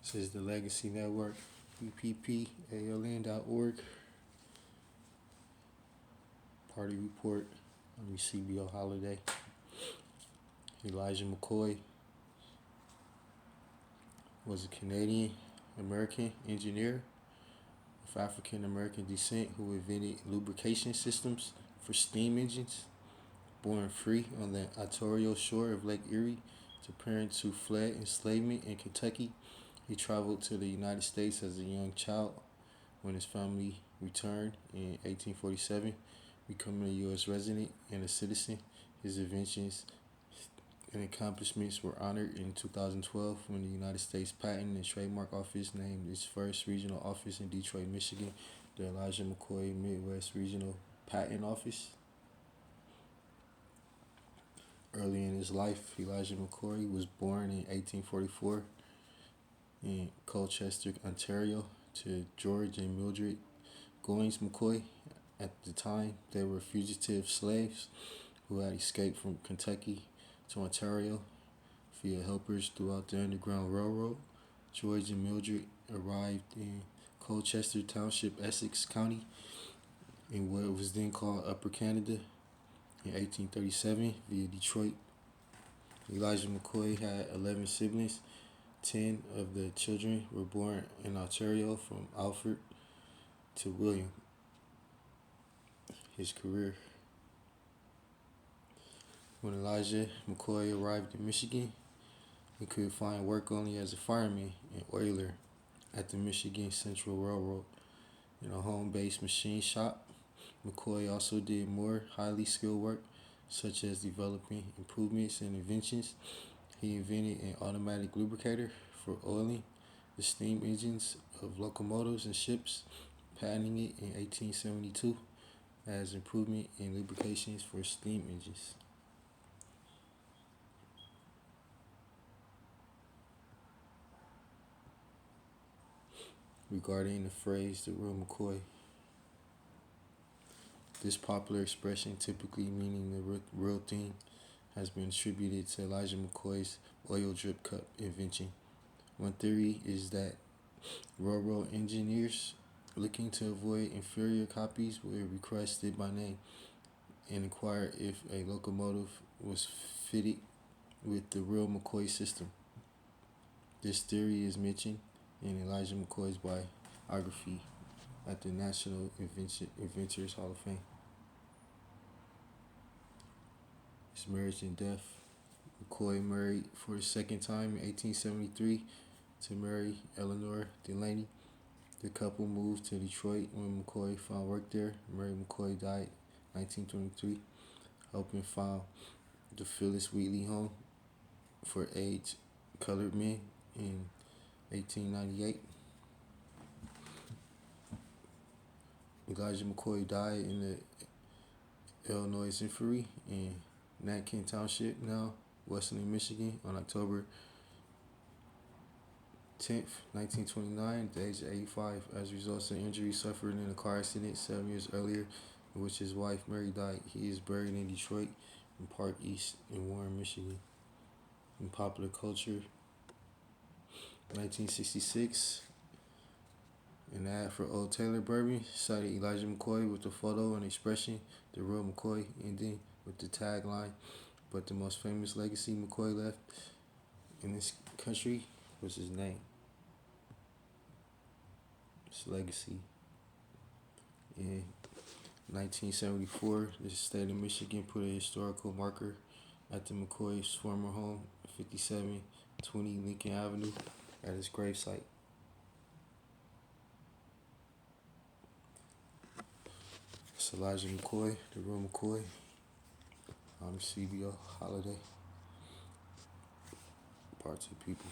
This is the Legacy Network, EPPALN.org. Party report on Eseibio holiday. Elijah McCoy was a Canadian American engineer of African American descent who invented lubrication systems for steam engines. Born free on the Ontario shore of Lake Erie to parents who fled enslavement in Kentucky, he traveled to the United States as a young child. When his family returned in 1847, becoming a U.S. resident and a citizen, his inventions and accomplishments were honored in 2012 when the United States Patent and Trademark Office named its first regional office in Detroit, Michigan, the Elijah McCoy Midwest Regional Patent Office. Early in his life, Elijah McCoy was born in 1844 in Colchester, Ontario, to George and Mildred Goins McCoy. At the time, they were fugitive slaves who had escaped from Kentucky to Ontario via helpers throughout the Underground Railroad. George and Mildred arrived in Colchester Township, Essex County, in what was then called Upper Canada, in 1837 via Detroit. Elijah McCoy had 11 siblings. 10 of the children were born in Ontario, from Alfred to William. His career. When Elijah McCoy arrived in Michigan, he could find work only as a fireman and oiler at the Michigan Central Railroad in a home-based machine shop. McCoy also did more highly skilled work, such as developing improvements and inventions. He invented an automatic lubricator for oiling the steam engines of locomotives and ships, patenting it in 1872 as improvement in lubrications for steam engines. Regarding the phrase "the real McCoy," this popular expression, typically meaning the real thing, has been attributed to Elijah McCoy's oil drip cup invention. One theory is that railroad engineers looking to avoid inferior copies would request it by name and inquire if a locomotive was fitted with the real McCoy system. This theory is mentioned in Elijah McCoy's biography at the National Inventors Hall of Fame. His marriage and death. McCoy married for the second time in 1873 to Mary Eleanor Delaney. The couple moved to Detroit when McCoy found work there. Mary McCoy died in 1923, helping found the Phyllis Wheatley Home for Aged Colored Men in 1898. Elijah McCoy died in the Illinois Infirmary in Natkin Township, now Western Michigan, on October 10th, 1929, at the age of 85, as a result of injuries suffered in a car accident 7 years earlier, in which his wife Mary died. He is buried in Detroit in Park East in Warren, Michigan. In popular culture, 1966, an ad for Old Taylor Bourbon cited Elijah McCoy with the photo and expression, "the real McCoy," ending with the tagline, "But the most famous legacy McCoy left in this country was his name." His legacy. In 1974, the state of Michigan put a historical marker at the McCoy's former home, 5720 Lincoln Avenue, at his gravesite. It's Elijah McCoy, the real McCoy. I'm Eseibio holiday. Parts of people.